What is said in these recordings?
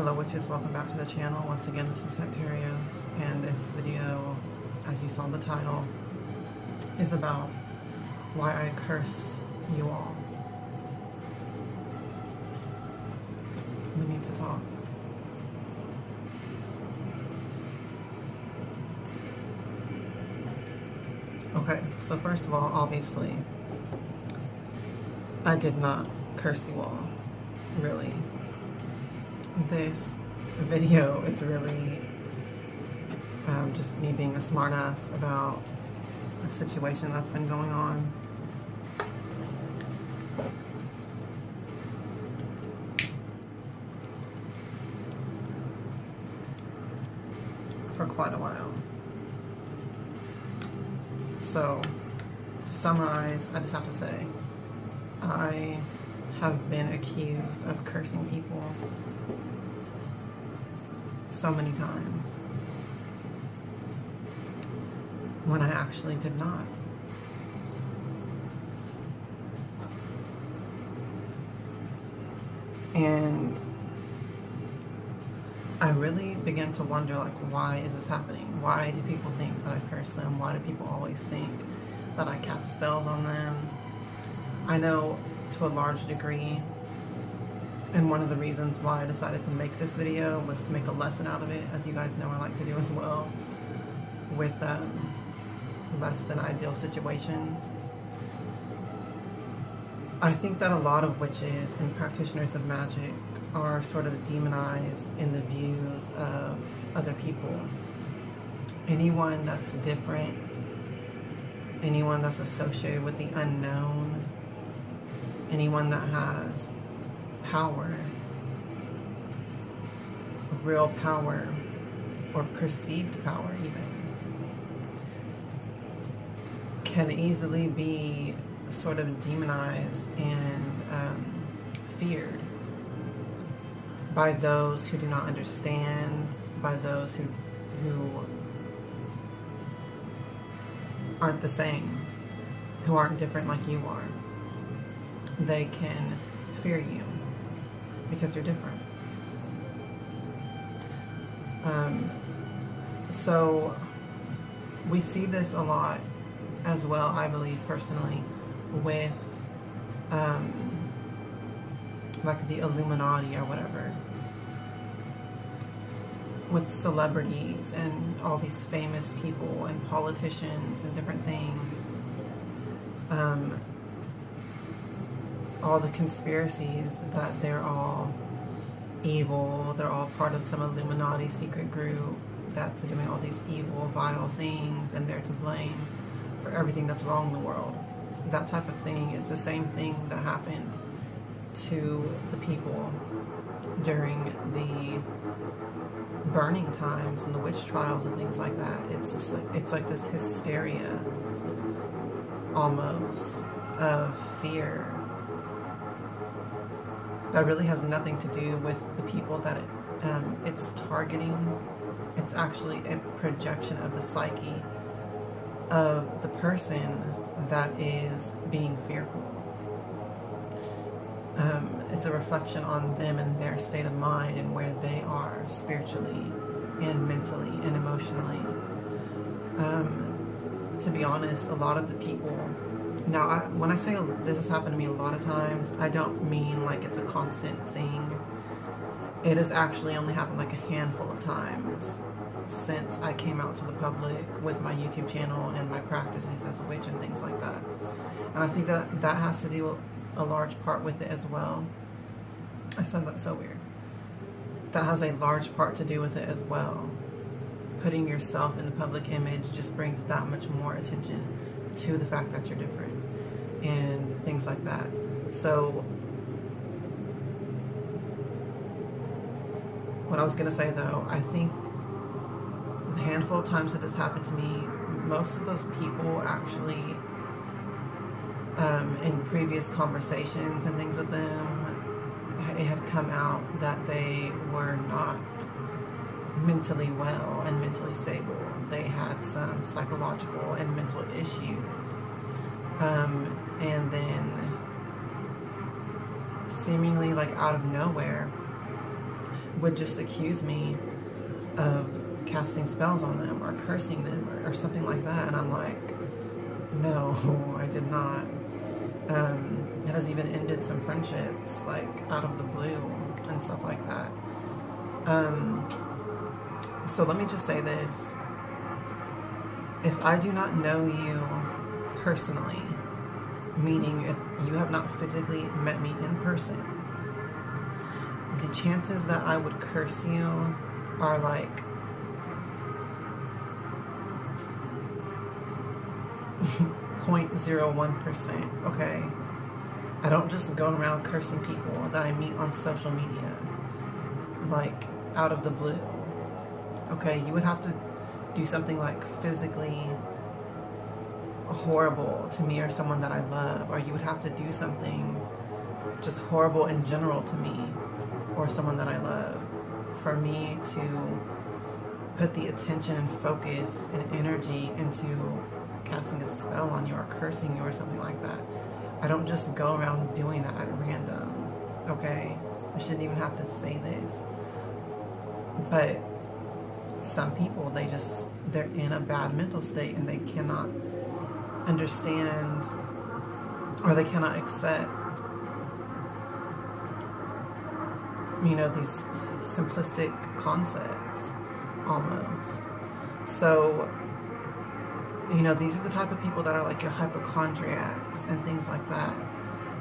Hello witches, welcome back to the channel. Once again, this is Nectarios, and this video, as you saw in the title, is about why I curse you all. We need to talk. Okay, so first of all, obviously, I did not curse you all, really. This video is really just me being a smartass about a situation that's been going on. For quite a while. So, to summarize, I just have to say, I have been accused of cursing people so many times when I actually did not. And I really began to wonder, like, why is this happening? Why do people think that I curse them? Why do people always think that I cast spells on them? I know to a large degree, and one of the reasons why I decided to make this video was to make a lesson out of it, as you guys know I like to do as well, with less than ideal situations. I think that a lot of witches and practitioners of magic are sort of demonized in the views of other people. Anyone that's different, anyone that's associated with the unknown, anyone that has power, real power, or perceived power even, can easily be sort of demonized and feared by those who do not understand, by those who aren't the same, who aren't different like you are. They can fear you because you're different. So we see this a lot as well, I believe personally, with like the Illuminati or whatever, with celebrities and all these famous people and politicians and different things. All the conspiracies that they're all evil, they're all part of some Illuminati secret group that's doing all these evil, vile things, and they're to blame for everything that's wrong in the world. That type of thing, it's the same thing that happened to the people during the burning times and the witch trials and things like that. It's just like, it's like this hysteria almost of fear that really has nothing to do with the people that it's targeting. It's actually a projection of the psyche of the person that is being fearful. It's a reflection on them and their state of mind and where they are spiritually and mentally and emotionally. To be honest, a lot of the people, now when I say this has happened to me a lot of times, I don't mean like it's a constant thing. It has actually only happened like a handful of times since I came out to the public with my YouTube channel and my practices as a witch and things like that. And I think that that has to do a large part with it as well. I said that so weird. That has a large part to do with it as well. Putting yourself in the public image just brings that much more attention to the fact that you're different and things like that. So what I was gonna say though, I think the handful of times that has happened to me, most of those people actually, in previous conversations and things with them, it had come out that they were not mentally well and mentally stable. They had some psychological and mental issues. And then seemingly like out of nowhere, would just accuse me of casting spells on them or cursing them or something like that, and I'm like, no, I did not. It has even ended some friendships, like, out of the blue and stuff like that. So let me just say this. If I do not know you personally, meaning if you have not physically met me in person, the chances that I would curse you are like 0.01%, okay? I don't just go around cursing people that I meet on social media, like, out of the blue, okay? You would have to do something, like, physically horrible to me or someone that I love, or you would have to do something just horrible in general to me or someone that I love for me to put the attention and focus and energy into casting a spell on you or cursing you or something like that. I don't just go around doing that at random, okay? I shouldn't even have to say this. But some people, they're in a bad mental state and they cannot understand or they cannot accept, you know, these simplistic concepts almost. So, you know, these are the type of people that are like your hypochondriacs and things like that.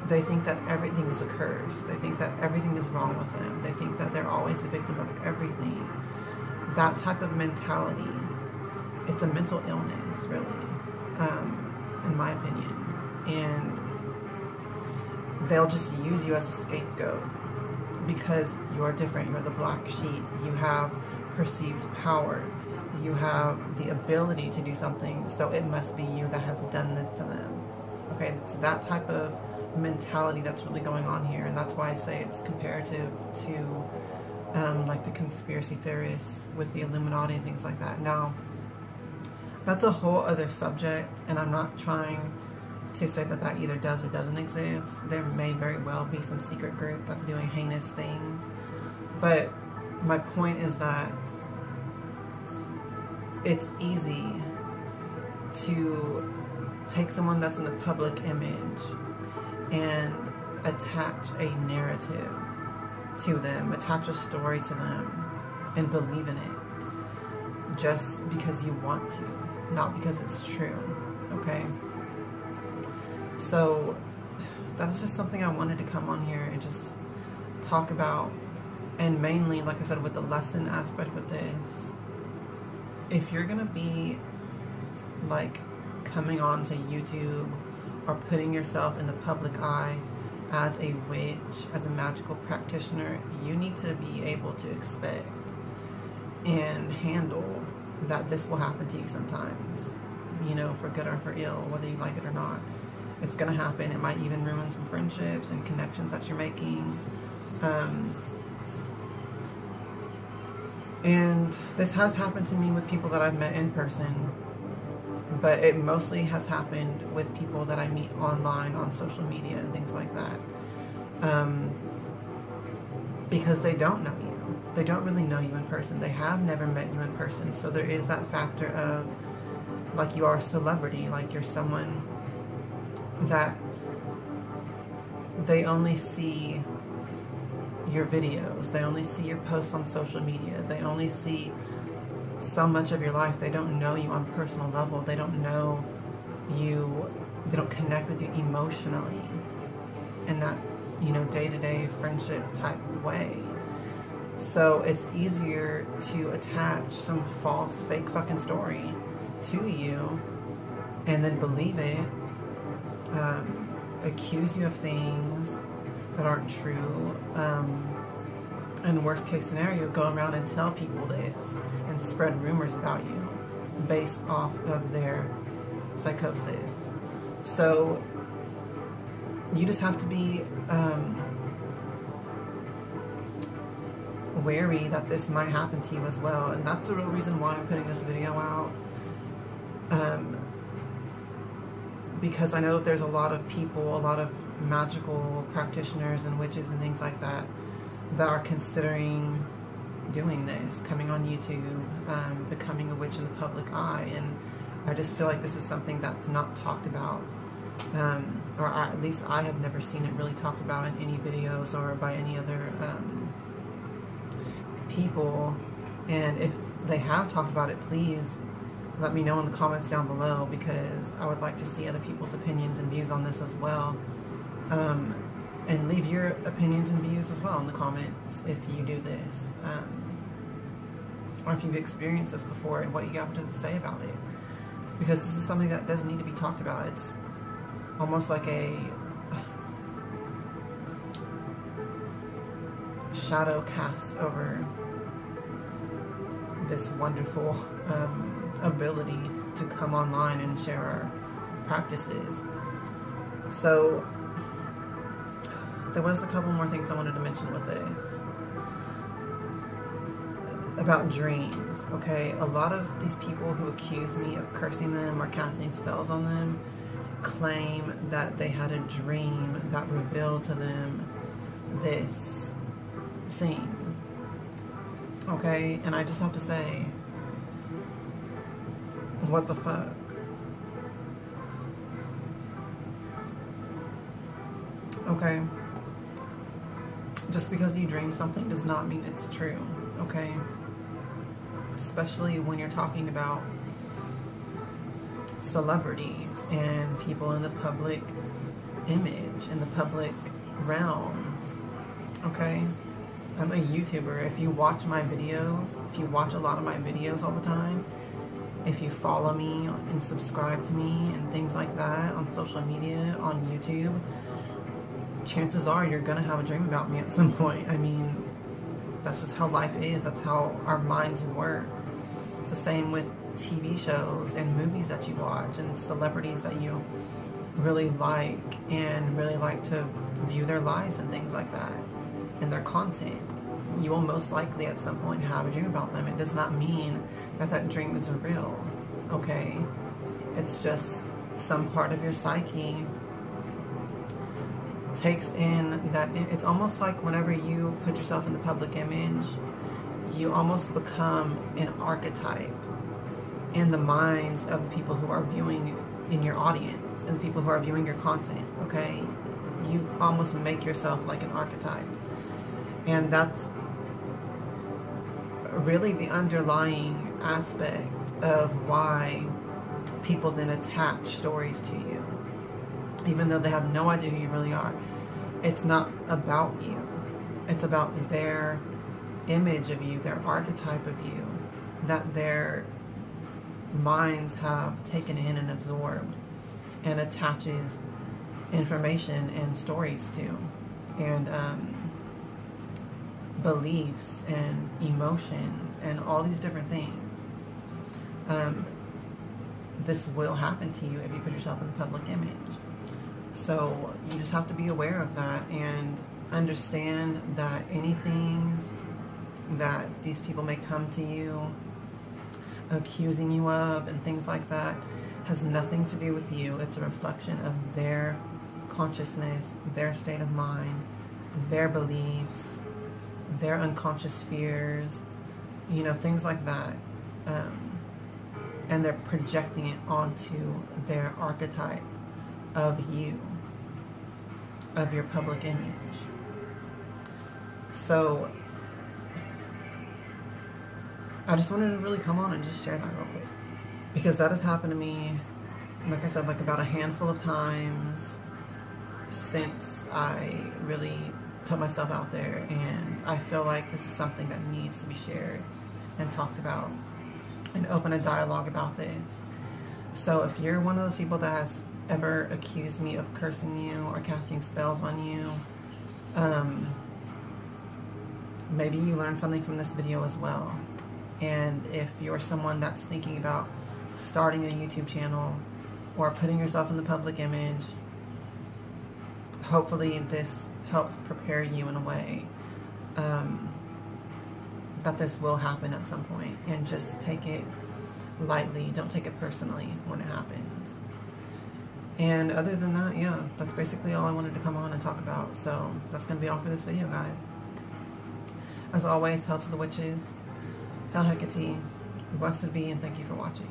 They think that everything is a curse. They think that everything is wrong with them. They think that they're always the victim of everything. That type of mentality, it's a mental illness, really, in my opinion. And they'll just use you as a scapegoat because you're different. You're the black sheep. You have perceived power. You have the ability to do something, so it must be you that has done this to them. Okay, it's that type of mentality that's really going on here, and that's why I say it's comparative to like the conspiracy theorists with the Illuminati and things like that. Now, that's a whole other subject, and I'm not trying to say that that either does or doesn't exist. There may very well be some secret group that's doing heinous things, but my point is that it's easy to take someone that's in the public image and attach a narrative to them, attach a story to them, and believe in it just because you want to, not because it's true, okay? So that's just something I wanted to come on here and just talk about, and mainly, like I said, with the lesson aspect with this, if you're gonna be like coming on to YouTube or putting yourself in the public eye as a witch, as a magical practitioner, you need to be able to expect and handle that this will happen to you sometimes, you know, for good or for ill, whether you like it or not. It's gonna happen. It might even ruin some friendships and connections that you're making. And this has happened to me with people that I've met in person, but it mostly has happened with people that I meet online on social media and things like that. Because they don't know you. They don't really know you in person. They have never met you in person. So there is that factor of, like, you are a celebrity, like you're someone that they only see your videos, they only see your posts on social media, they only see so much of your life. They don't know you on a personal level. They don't know you, they don't connect with you emotionally in that, you know, day-to-day friendship type way. So it's easier to attach some false, fake fucking story to you and then believe it, accuse you of things that aren't true, and worst case scenario, go around and tell people this and spread rumors about you based off of their psychosis. So you just have to be wary that this might happen to you as well, and that's the real reason why I'm putting this video out, because I know that there's a lot of people, a lot of magical practitioners and witches and things like that that are considering doing this, coming on YouTube, becoming a witch in the public eye. And I just feel like this is something that's not talked about, or at least I have never seen it really talked about in any videos or by any other people. And if they have talked about it, please let me know in the comments down below, because I would like to see other people's opinions and views on this as well. And leave your opinions and views as well in the comments if you do this, or if you've experienced this before and what you have to say about it, because this is something that doesn't need to be talked about. It's almost like a shadow cast over this wonderful ability to come online and share our practices. So there was a couple more things I wanted to mention with this about dreams. Okay, a lot of these people who accuse me of cursing them or casting spells on them claim that they had a dream that revealed to them this thing. Okay, and I just have to say, what the fuck? Okay, just because you dream something does not mean it's true. Okay, especially when you're talking about celebrities and people in the public image, in the public realm. Okay, I'm a YouTuber. If you watch my videos, if you watch a lot of my videos all the time, if you follow me and subscribe to me and things like that on social media, on YouTube, chances are you're gonna have a dream about me at some point. I mean, that's just how life is. That's how our minds work. It's the same with TV shows and movies that you watch and celebrities that you really like and really like to view their lives and things like that and their content. You will most likely at some point have a dream about them. It does not mean that that dream is real, okay? It's just some part of your psyche takes in that. It's almost like whenever you put yourself in the public image, you almost become an archetype in the minds of the people who are viewing in your audience and the people who are viewing your content, okay? You almost make yourself like an archetype. And that's really the underlying aspect of why people then attach stories to you, even though they have no idea who you really are. It's not about you. It's about their image of you, their archetype of you, that their minds have taken in and absorbed and attaches information and stories to, and beliefs and emotions and all these different things. This will happen to you if you put yourself in the public image. So you just have to be aware of that and understand that anything that these people may come to you accusing you of and things like that has nothing to do with you. It's a reflection of their consciousness, their state of mind, their beliefs, their unconscious fears, you know, things like that. And they're projecting it onto their archetype of you, of your public image. So I just wanted to really come on and just share that real quick, because that has happened to me, like I said, like about a handful of times since I really put myself out there, and I feel like this is something that needs to be shared and talked about and open a dialogue about this. So if you're one of those people that has ever accused me of cursing you or casting spells on you, maybe you learned something from this video as well. And if you're someone that's thinking about starting a YouTube channel or putting yourself in the public image, hopefully this helps prepare you in a way that this will happen at some point, and just take it lightly. Don't take it personally when it happens. And other than that, yeah, that's basically all I wanted to come on and talk about. So that's going to be all for this video, guys. As always, hail to the witches, hail Hecate, blessed be, and thank you for watching.